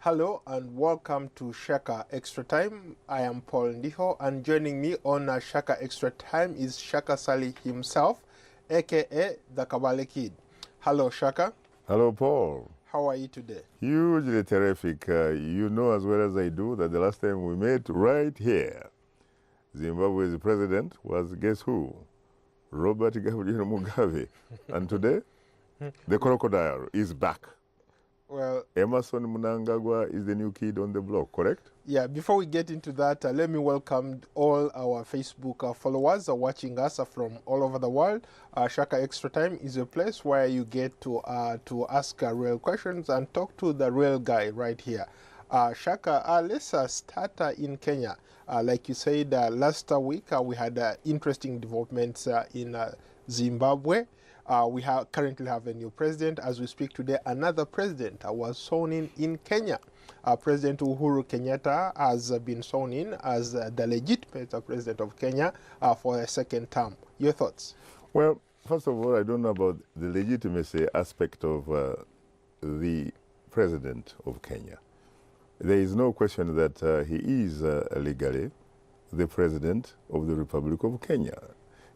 Hello and welcome to Shaka Extra Time. I am Paul Ndiho, and joining me on Shaka Extra Time is Shaka Sali himself, aka the Kabale Kid. Hello, Shaka. Hello, Paul. How are you today? Hugely terrific. You know as well as I do that the last time we met right here, Zimbabwe's president was, guess who? Robert Gabriel Mugabe. And today, the crocodile is back. Well, Emerson Mnangagwa is the new kid on the block, correct? Yeah, before we get into that, let me welcome all our Facebook followers watching us from all over the world. Shaka Extra Time is a place where you get to ask real questions and talk to the real guy right here. Shaka, let's start in Kenya. Like you said, last week we had interesting developments in Zimbabwe. We currently have a new president. As we speak today, another president was sworn in Kenya. President Uhuru Kenyatta has been sworn in as the legitimate president of Kenya for a second term. Your thoughts? Well, first of all, I don't know about the legitimacy aspect of the president of Kenya. There is no question that he is legally the president of the Republic of Kenya,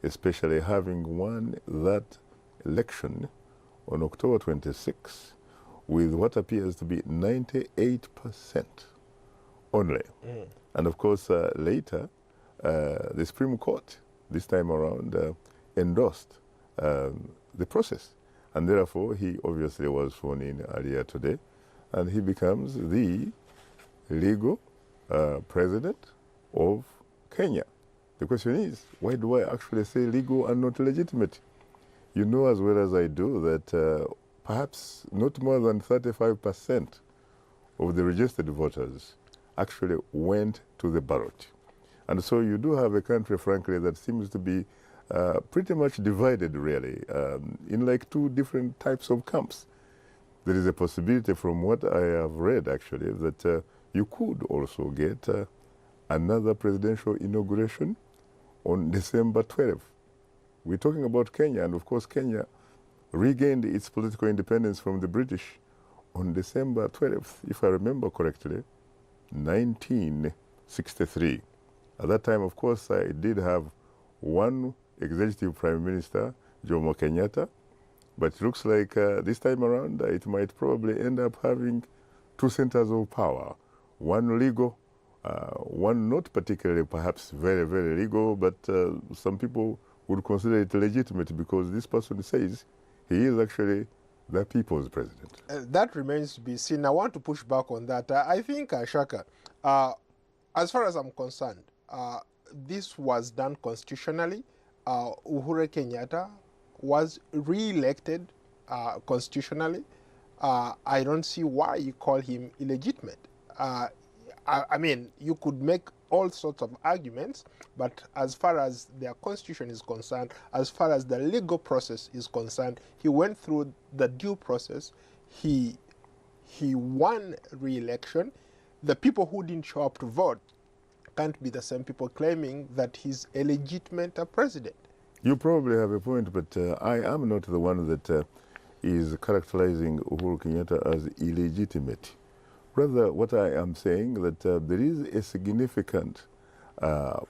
especially having won that election on October 26 with what appears to be 98% only. And of course, later, the Supreme Court, this time around, endorsed the process. And therefore, he obviously was sworn in earlier today, and he becomes the legal president of Kenya. The question is, why do I actually say legal and not legitimate? You know as well as I do that perhaps not more than 35% of the registered voters actually went to the ballot. And so you do have a country, frankly, that seems to be pretty much divided, really, in like two different types of camps. There is a possibility, from what I have read, actually, that you could also get another presidential inauguration on December 12th. We're talking about Kenya, and of course Kenya regained its political independence from the British on December 12th, if I remember correctly, 1963. At that time, of course, I did have one executive prime minister, Jomo Kenyatta, but it looks like this time around it might probably end up having two centers of power, one legal, one not particularly perhaps very, very legal, but some people would consider it legitimate because this person says he is actually the people's president. That remains to be seen. I want to push back on that. I think, Shaka, as far as I'm concerned, this was done constitutionally. Uhuru Kenyatta was re-elected constitutionally. I don't see why you call him illegitimate. I mean, you could make all sorts of arguments, but as far as their constitution is concerned, as far as the legal process is concerned, he went through the due process. He won re-election. The people who didn't show up to vote can't be the same people claiming that he's a legitimate president. You probably have a point, but I am not the one that is characterizing Uhuru Kenyatta as illegitimate. Rather, what I am saying that there is a significant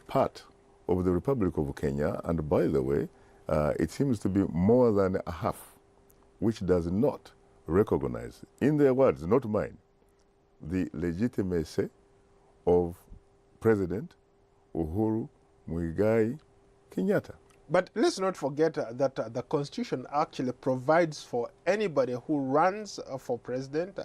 part of the Republic of Kenya, and by the way, it seems to be more than a half, which does not recognize, in their words, not mine, the legitimacy of President Uhuru Muigai Kenyatta. But let's not forget that the Constitution actually provides for anybody who runs for president,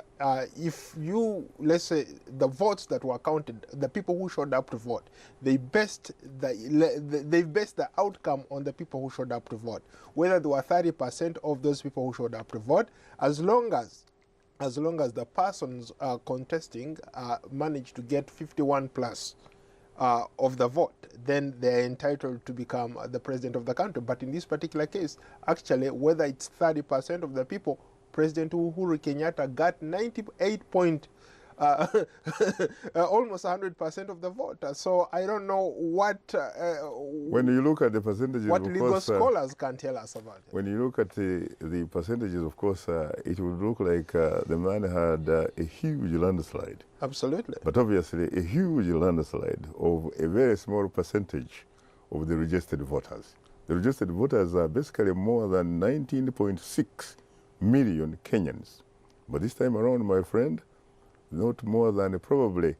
if you, let's say, the votes that were counted, the people who showed up to vote, they based the outcome on the people who showed up to vote. Whether there were 30% of those people who showed up to vote, as long as the persons contesting managed to get 51 plus, of the vote, then they're entitled to become the president of the country. But in this particular case, actually, whether it's 30% of the people, President Uhuru Kenyatta got 98 point, almost 100% of the vote. So I don't know what when you look at the percentages, what of legal course, scholars can tell us about it. when you look at the percentages, of course, it would look like the man had a huge landslide. Absolutely. But obviously, a huge landslide of a very small percentage of the registered voters. The registered voters are basically more than 19.6 million Kenyans. But this time around, my friend, not more than probably,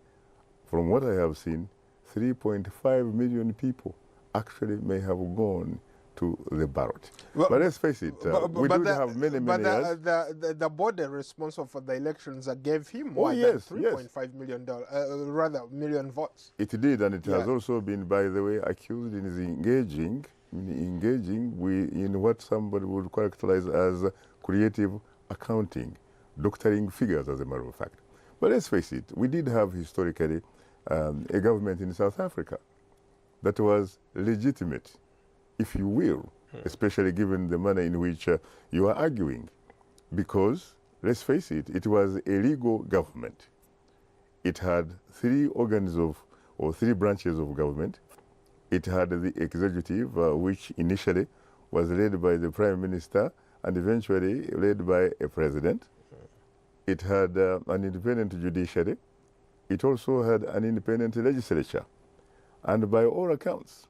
from what I have seen, 3.5 million people actually may have gone to the ballot. But let's face it, we do have many years. The border response for the elections gave him more than $3.5 million, rather million votes. It did, and it has also been, by the way, accused in engaging in what somebody would characterize as creative accounting, doctoring figures, as a matter of fact. But let's face it, we did have historically a government in South Africa that was legitimate, if you will, especially given the manner in which you are arguing. Because, let's face it, it was a legal government. It had three organs or three branches of government. It had the executive, which initially was led by the prime minister and eventually led by a president. It had an independent judiciary. It also had an independent legislature. And by all accounts,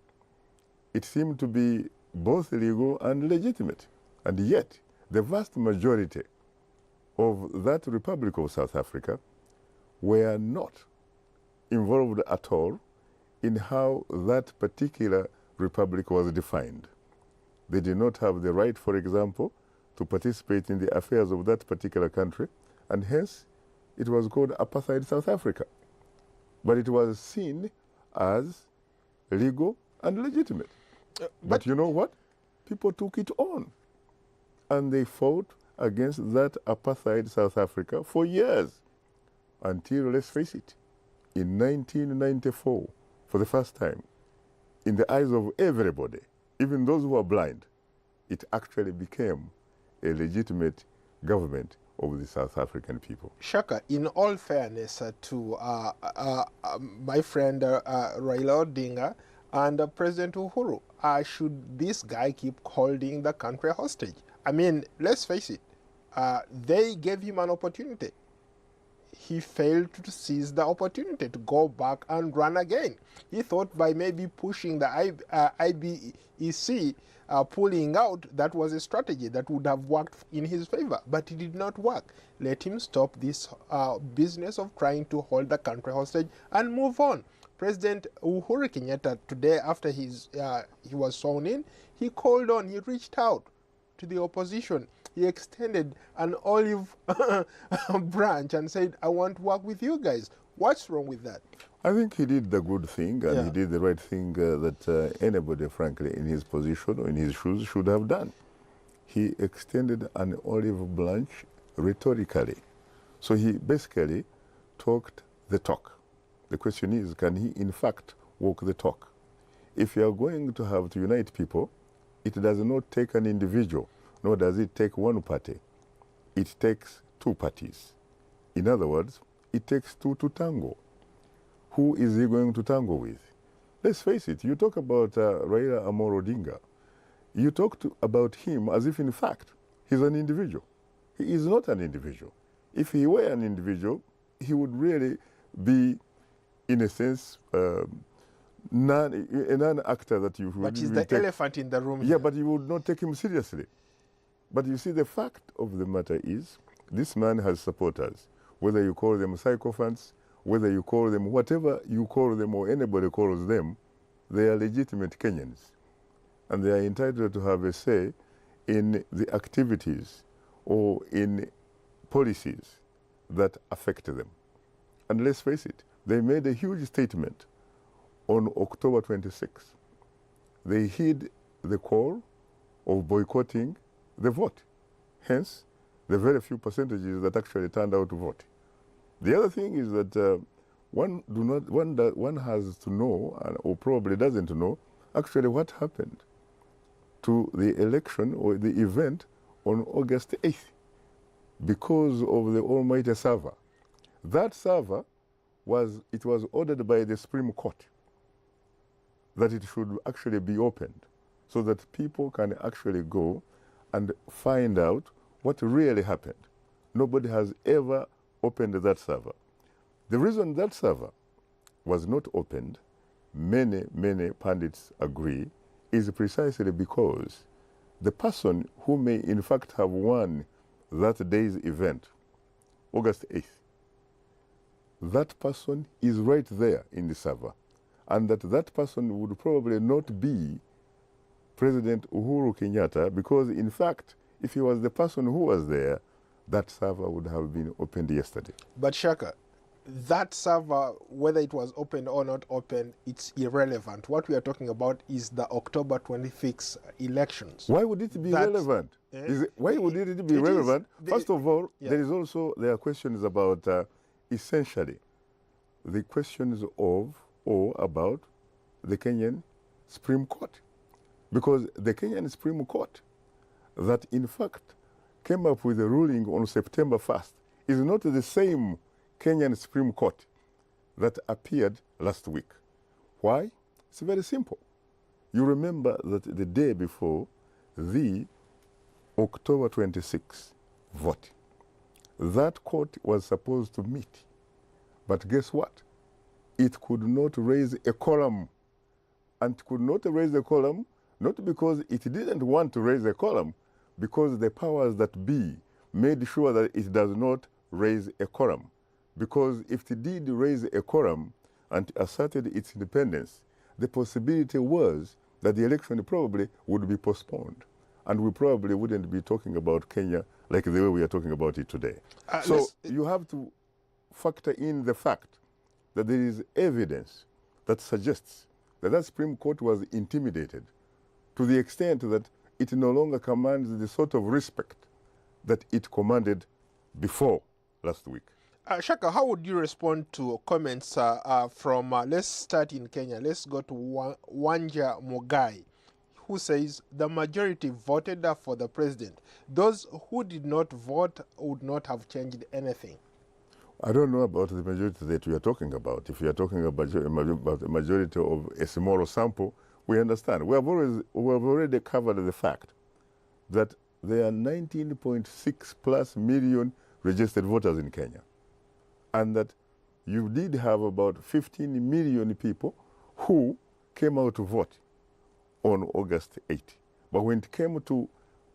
it seemed to be both legal and legitimate. And yet, the vast majority of that Republic of South Africa were not involved at all in how that particular republic was defined. They did not have the right, for example, to participate in the affairs of that particular country, and hence it was called Apartheid South Africa. But it was seen as legal and legitimate. But you know what? People took it on. And they fought against that apartheid South Africa for years. Until, let's face it, in 1994, for the first time, in the eyes of everybody, even those who are blind, it actually became a legitimate government of the South African people. Shaka, in all fairness to my friend Raila Odinga and President Uhuru, should this guy keep holding the country hostage? I mean, let's face it, they gave him an opportunity. He failed to seize the opportunity to go back and run again. He thought by maybe pushing the IBEC, pulling out, that was a strategy that would have worked in his favor, but it did not work. Let him stop this business of trying to hold the country hostage and move on. President Uhuru Kenyatta, today after he was sworn in, he called on, he reached out to the opposition. He extended an olive branch and said, I want to work with you guys. What's wrong with that? I think he did the good thing, and he did the right thing that anybody, frankly, in his position or in his shoes should have done. He extended an olive branch rhetorically. So he basically talked the talk. The question is, can he in fact walk the talk? If you are going to have to unite people, it does not take an individual, nor does it take one party. It takes two parties. In other words, it takes two to tango. Who is he going to tango with? Let's face it, you talk about Raila Amolo Odinga. You talk about him as if, in fact, he's an individual. He is not an individual. If he were an individual, he would really be, in a sense, a non-actor that you would. But he's the elephant in the room. Yeah, but you would not take him seriously. But you see, the fact of the matter is, this man has supporters. Whether you call them sycophants, whether you call them whatever you call them or anybody calls them, they are legitimate Kenyans. And they are entitled to have a say in the activities or in policies that affect them. And let's face it, they made a huge statement on October 26th. They heed the call of boycotting the vote. Hence, the very few percentages that actually turned out to vote. The other thing is that one has to know, or probably doesn't know, actually what happened to the election or the event on August 8th because of the almighty server. That server was ordered by the Supreme Court that it should actually be opened so that people can actually go and find out what really happened. Nobody has ever opened that server. The reason that server was not opened, many pundits agree, is precisely because the person who may in fact have won that day's event, August 8th, that person is right there in the server, and that person would probably not be President Uhuru Kenyatta, because in fact, if he was the person who was there, that server would have been opened yesterday. But Shaka, that server, whether it was open or not open, it's irrelevant. What we are talking about is the October 26 elections. Why would it be relevant? Why would it be relevant? First of all, there are questions about essentially the questions of or about the Kenyan Supreme Court. Because the Kenyan Supreme Court that in fact came up with a ruling on September 1st is not the same Kenyan Supreme Court that appeared last week. Why? It's very simple. You remember that the day before the October 26th vote, that court was supposed to meet. But guess what? It could not raise a quorum. And could not raise a quorum, not because it didn't want to raise a quorum, because the powers that be made sure that it does not raise a quorum. Because if it did raise a quorum and asserted its independence, the possibility was that the election probably would be postponed. And we probably wouldn't be talking about Kenya like the way we are talking about it today. So you have to factor in the fact that there is evidence that suggests that the Supreme Court was intimidated to the extent that it no longer commands the sort of respect that it commanded before last week. Shaka, how would you respond to comments from, let's start in Kenya, let's go to Wanja Mugai, who says the majority voted for the president. Those who did not vote would not have changed anything. I don't know about the majority that we are talking about. If you are talking about a majority of a smaller sample, we understand. We have already covered the fact that there are 19.6 plus million registered voters in Kenya, and that you did have about 15 million people who came out to vote on August 8. But when it came to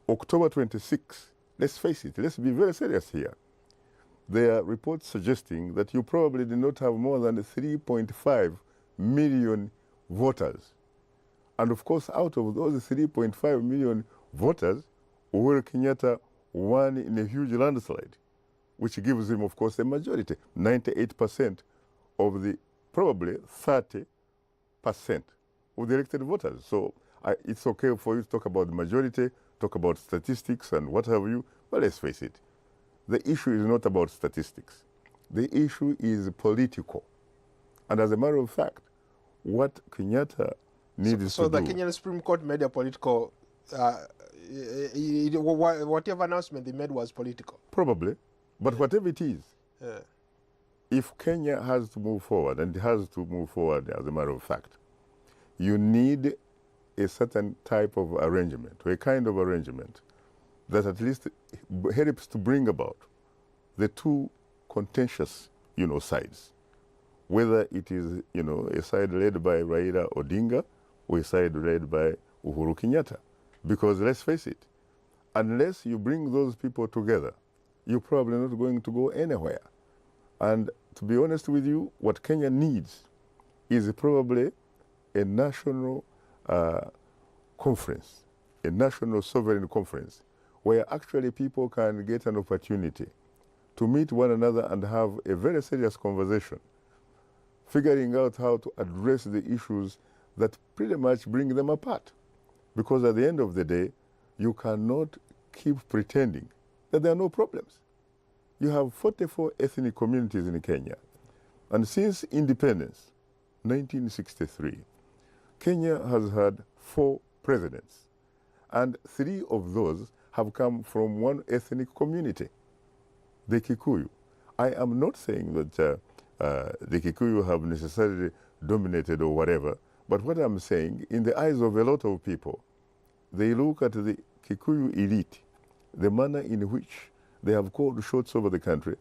October 26, let's face it, let's be very serious here. There are reports suggesting that you probably did not have more than 3.5 million voters. And of course, out of those 3.5 million voters, Uhuru Kenyatta won in a huge landslide, which gives him, of course, a majority, 98% of the probably 30% of the elected voters. So it's okay for you to talk about the majority, talk about statistics and what have you, but let's face it, the issue is not about statistics. The issue is political. And as a matter of fact, what Kenyatta needs to do... So the Kenyan Supreme Court made a political... whatever announcement they made was political? Probably. But whatever it is, if Kenya has to move forward, and it has to move forward as a matter of fact, you need a certain type of arrangement, or a kind of arrangement that at least helps to bring about the two contentious, sides. Whether it is, a side led by Raila Odinga or a side led by Uhuru Kenyatta. Because let's face it, unless you bring those people together, you're probably not going to go anywhere. And to be honest with you, what Kenya needs is probably a national conference, a national sovereign conference, where actually people can get an opportunity to meet one another and have a very serious conversation, figuring out how to address the issues that pretty much bring them apart. Because at the end of the day, you cannot keep pretending that there are no problems. You have 44 ethnic communities in Kenya, And since independence, 1963, Kenya has had 4 presidents, and 3 of those have come from one ethnic community, the Kikuyu. I am not saying that the Kikuyu have necessarily dominated or whatever, but what I'm saying, in the eyes of a lot of people, they look at the Kikuyu elite, the manner in which they have called shots over the country,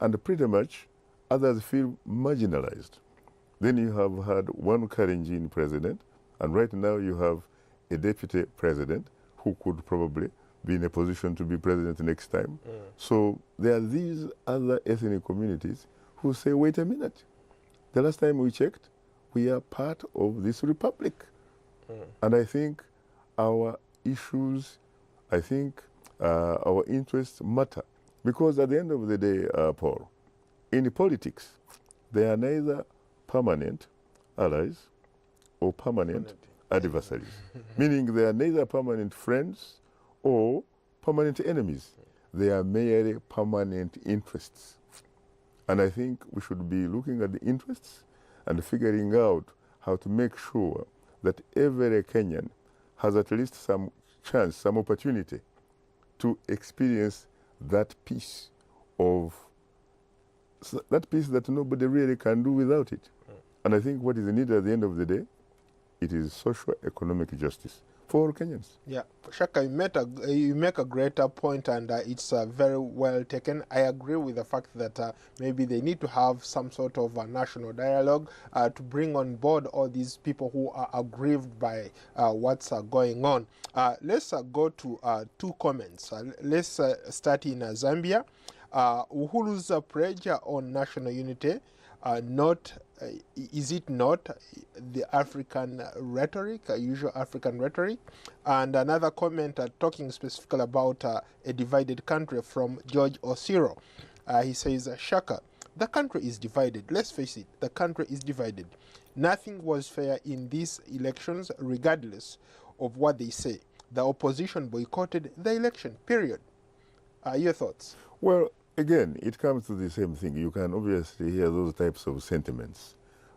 and pretty much others feel marginalized. Then you have had one Kalenjin president, and right now you have a deputy president who could probably be in a position to be president next time. So there are these other ethnic communities who say, wait a minute, the last time we checked, we are part of this republic. And I think our issues, I think our interests matter. Because at the end of the day, Paul, in politics, they are neither permanent allies or permanent adversaries. Meaning they are neither permanent friends or permanent enemies. They are merely permanent interests. And I think we should be looking at the interests and figuring out how to make sure that every Kenyan has at least some chance, some opportunity to experience that peace that nobody really can do without it. And I think what is needed at the end of the day, it is socio-economic justice for all Kenyans. Yeah, Shaka, you make a greater point, and it's very well taken. I agree with the fact that maybe they need to have some sort of a national dialogue to bring on board all these people who are aggrieved by what's going on. Let's go to 2 comments. Let's start in Zambia. Uhulu's pressure on national unity, is it not the African rhetoric, usual African rhetoric? And another comment talking specifically about a divided country from George Osiro. He says, Shaka, the country is divided. Let's face it, the country is divided. Nothing was fair in these elections, regardless of what they say. The opposition boycotted the election, period. Your thoughts? Well, again, it comes to the same thing. You can obviously hear those types of sentiments.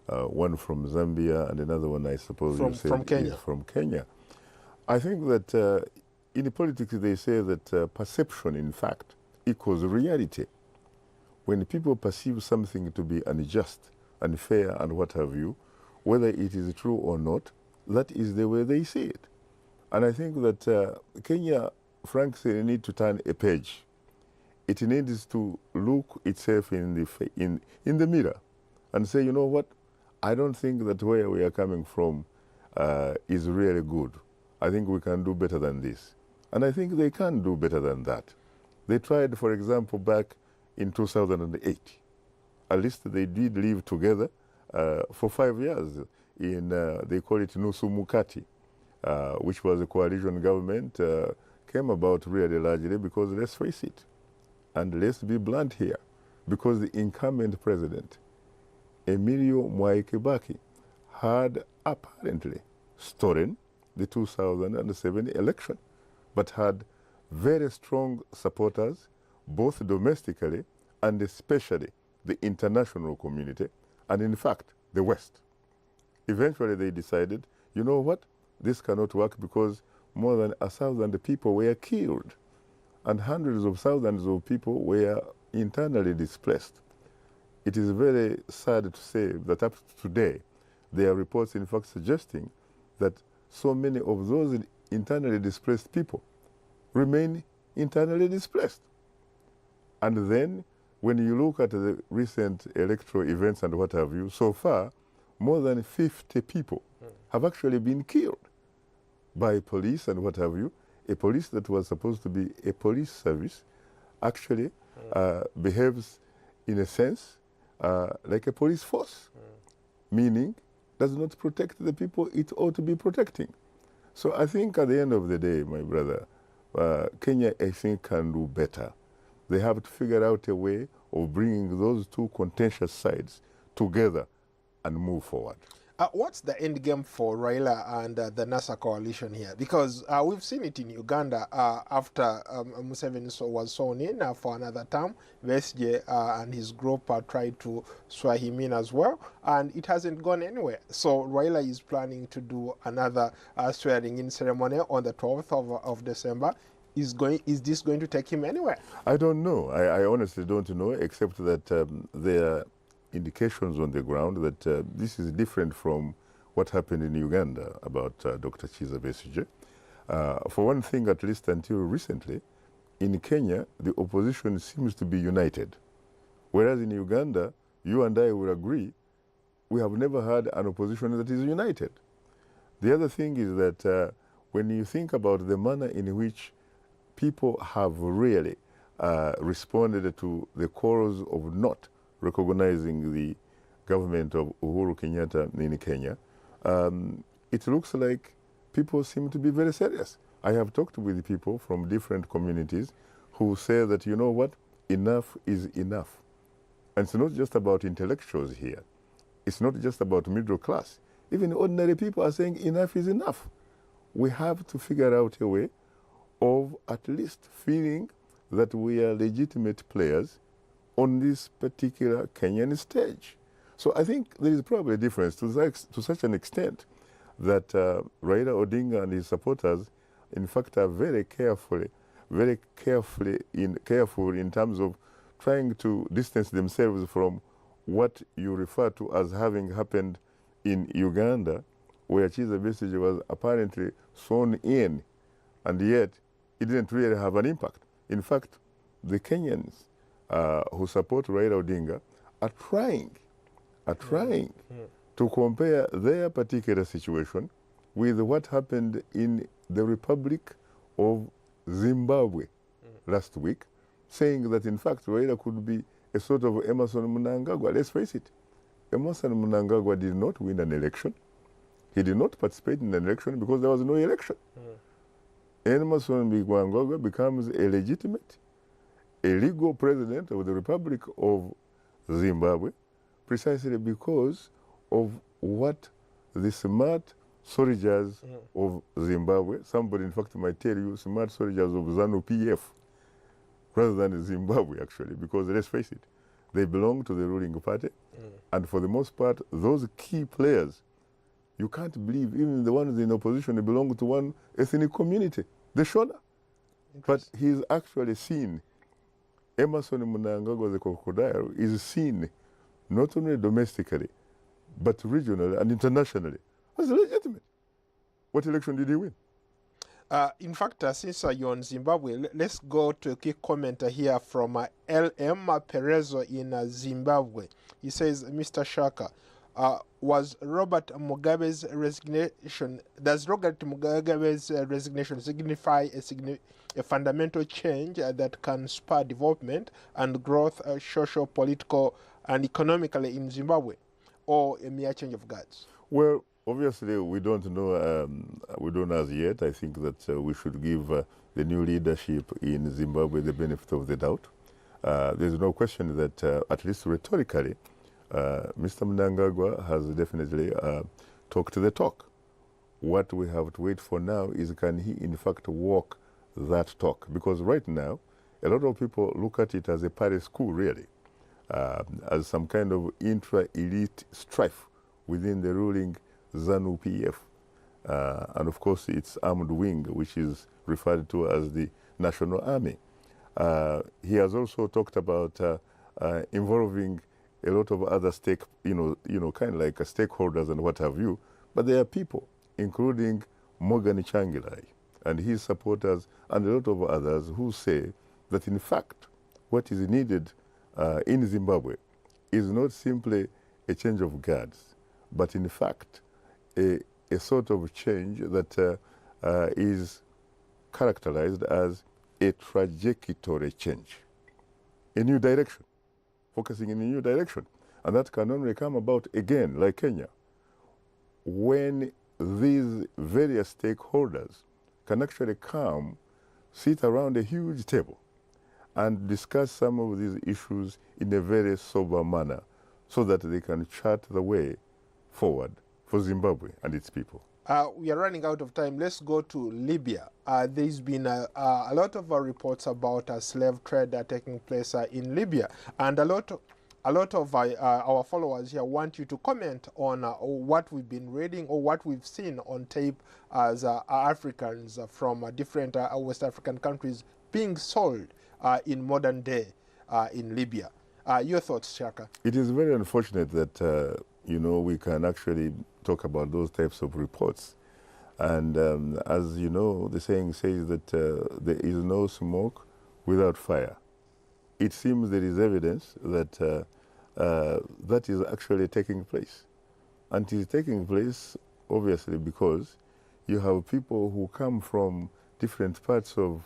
One from Zambia and another one, I suppose, from Kenya. Is from Kenya. I think that in politics they say that perception, in fact, equals reality. When people perceive something to be unjust, unfair, and what have you, whether it is true or not, that is the way they see it. And I think that Kenya, frankly, needs to turn a page. It needs to look itself in the mirror and say, you know what, I don't think that where we are coming from is really good. I think we can do better than this. And I think they can do better than that. They tried, for example, back in 2008. At least they did live together for 5 years in, they call it Nusu Mukati, which was a coalition government, came about really largely because, let's face it, and let's be blunt here, because the incumbent president, Emilio Mwai Kibaki, had apparently stolen the 2007 election, but had very strong supporters, both domestically and especially the international community, and in fact, the West. Eventually they decided, you know what, this cannot work because more than 1,000 people were killed and hundreds of thousands of people were internally displaced. It is very sad to say that up to today, there are reports in fact suggesting that so many of those internally displaced people remain internally displaced. And then when you look at the recent electoral events and what have you, so far, more than 50 people have actually been killed by police and what have you. A police that was supposed to be a police service actually behaves, in a sense, like a police force, meaning does not protect the people it ought to be protecting. So I think at the end of the day, my brother, Kenya, I think, can do better. They have to figure out a way of bringing those two contentious sides together and move forward. What's the end game for Raila and the NASA coalition here? Because we've seen it in Uganda after Museveni was sworn in for another term. Besigye and his group tried to swear him in as well, and it hasn't gone anywhere. So Raila is planning to do another swearing-in ceremony on the 12th of December. Is this going to take him anywhere? I don't know. I honestly don't know, except that there are indications on the ground that this is different from what happened in Uganda about Dr. Chiza Besigye. For one thing, at least until recently, in Kenya, the opposition seems to be united. Whereas in Uganda, you and I will agree, we have never had an opposition that is united. The other thing is that when you think about the manner in which people have really responded to the calls of not recognizing the government of Uhuru Kenyatta in Kenya, it looks like people seem to be very serious. I have talked with people from different communities who say that, you know what, enough is enough. And it's not just about intellectuals here. It's not just about middle class. Even ordinary people are saying enough is enough. We have to figure out a way of at least feeling that we are legitimate players on this particular Kenyan stage. So I think there is probably a difference to such an extent that Raila Odinga and his supporters, in fact, are very careful in terms of trying to distance themselves from what you refer to as having happened in Uganda, where Chiza Besigye was apparently sworn in, and yet it didn't really have an impact. In fact, the Kenyans who support Raila Odinga are trying to compare their particular situation with what happened in the Republic of Zimbabwe last week, saying that in fact Raila could be a sort of Emerson Mnangagwa. Let's face it, Emerson Mnangagwa did not win an election. He did not participate in an election because there was no election. Emerson Mnangagwa becomes a legitimate, a legal president of the Republic of Zimbabwe precisely because of what the smart soldiers of Zimbabwe, somebody in fact might tell you smart soldiers of ZANU-PF, rather than Zimbabwe actually, because let's face it, they belong to the ruling party, and for the most part, those key players, you can't believe even the ones in opposition belong to one ethnic community, the Shona. But he's actually seen, Emerson Mnangagwa the crocodile is seen not only domestically, but regionally and internationally as legitimate. What election did he win? In fact, since you're in Zimbabwe, let's go to a quick comment here from L.M. Perezo in Zimbabwe. He says, Mr. Shaka, was Robert Mugabe's resignation, does Robert Mugabe's resignation signify a fundamental change that can spur development and growth, social, political, and economically in Zimbabwe, or a mere change of guards? Well, obviously, we don't know. We don't know as yet. I think that we should give the new leadership in Zimbabwe the benefit of the doubt. There's no question that, at least rhetorically, Mr. Mnangagwa has definitely talked the talk. What we have to wait for now is, can he in fact walk that talk? Because right now, a lot of people look at it as a Paris coup, really, as some kind of intra-elite strife within the ruling ZANU-PF. And of course, its armed wing, which is referred to as the National Army. He has also talked about involving a lot of other kind of like stakeholders and what have you. But there are people, including Morgan Changilai and his supporters and a lot of others, who say that in fact, what is needed in Zimbabwe is not simply a change of guards, but in fact, a sort of change that is characterized as a trajectory change, a new direction, focusing in a new direction. And that can only come about, again, like Kenya, when these various stakeholders can actually come, sit around a huge table and discuss some of these issues in a very sober manner so that they can chart the way forward for Zimbabwe and its people. We are running out of time. Let's go to Libya. There's been a lot of reports about slave trade taking place in Libya, and a lot of our followers here want you to comment on what we've been reading or what we've seen on tape as Africans from different West African countries being sold in modern day in Libya. Your thoughts, Shaka? It is very unfortunate that we can actually talk about those types of reports. And as you know, the saying says that there is no smoke without fire. It seems there is evidence that that is actually taking place. And it is taking place, obviously, because you have people who come from different parts of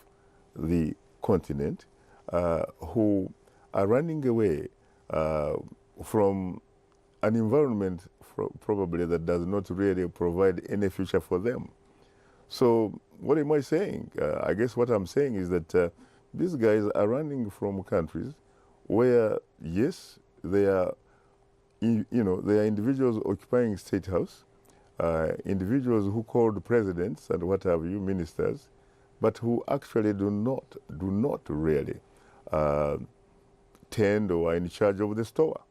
the continent who are running away from an environment probably that does not really provide any future for them. So what am I saying? I guess what I'm saying is that these guys are running from countries where, yes, they are, they are individuals occupying state house, individuals who called presidents and what have you, ministers, but who actually do not really tend or are in charge of the store.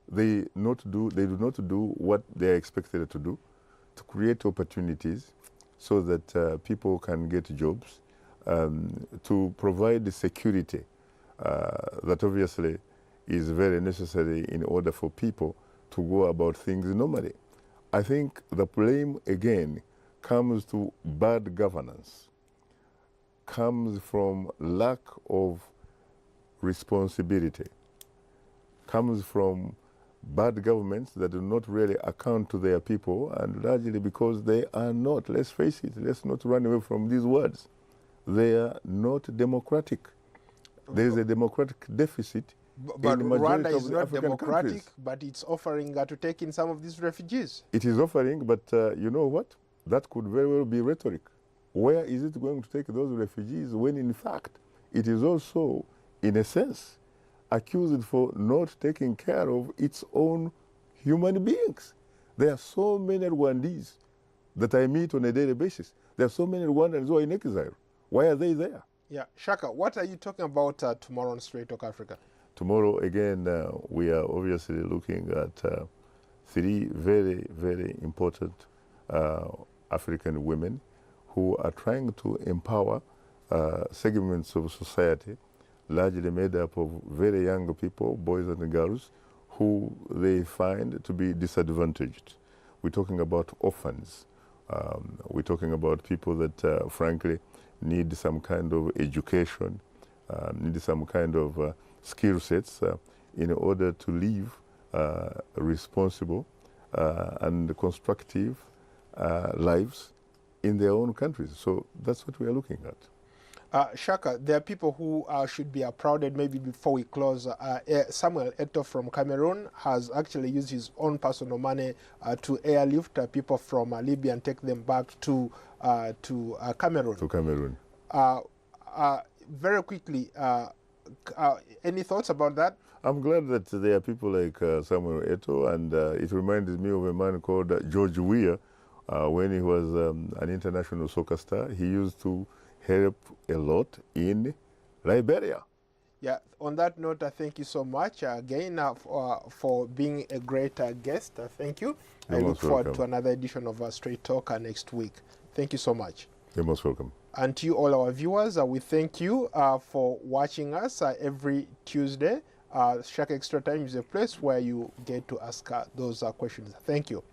They do not do what they are expected to do, to create opportunities so that people can get jobs, to provide the security that obviously is very necessary in order for people to go about things normally. I think the blame again comes to bad governance, comes from lack of responsibility, comes from bad governments that do not really account to their people, and largely because they are not, let's face it, let's not run away from these words, they are not democratic. There is a democratic deficit. But in the majority Rwanda of is the not African democratic, countries. but it's offering to take in some of these refugees. It is offering, but you know what? That could very well be rhetoric. Where is it going to take those refugees when in fact it is also, in a sense, accused for not taking care of its own human beings? There are so many Rwandese that I meet on a daily basis. There are so many Rwandans who are in exile. Why are they there? Yeah, Shaka, what are you talking about tomorrow on Straight Talk Africa? Tomorrow, again, we are obviously looking at three very, very important African women who are trying to empower segments of society, largely made up of very young people, boys and girls, who they find to be disadvantaged. We're talking about orphans. We're talking about people that, frankly, need some kind of education, need some kind of skill sets in order to live responsible and constructive lives in their own countries. So that's what we are looking at. Shaka, there are people who should be applauded. Maybe before we close, Samuel Eto'o from Cameroon has actually used his own personal money to airlift people from Libya and take them back to Cameroon. To Cameroon. Very quickly, any thoughts about that? I'm glad that there are people like Samuel Eto'o, and it reminds me of a man called George Weah. When he was an international soccer star, he used to help a lot in Liberia. Yeah, on that note, thank you so much again for being a great guest. Thank you. You're I look forward welcome. to another edition of Straight Talk next week. Thank you so much. You're most welcome. And to you, all our viewers, we thank you for watching us every Tuesday. Shaka Extra Time is a place where you get to ask those questions. Thank you.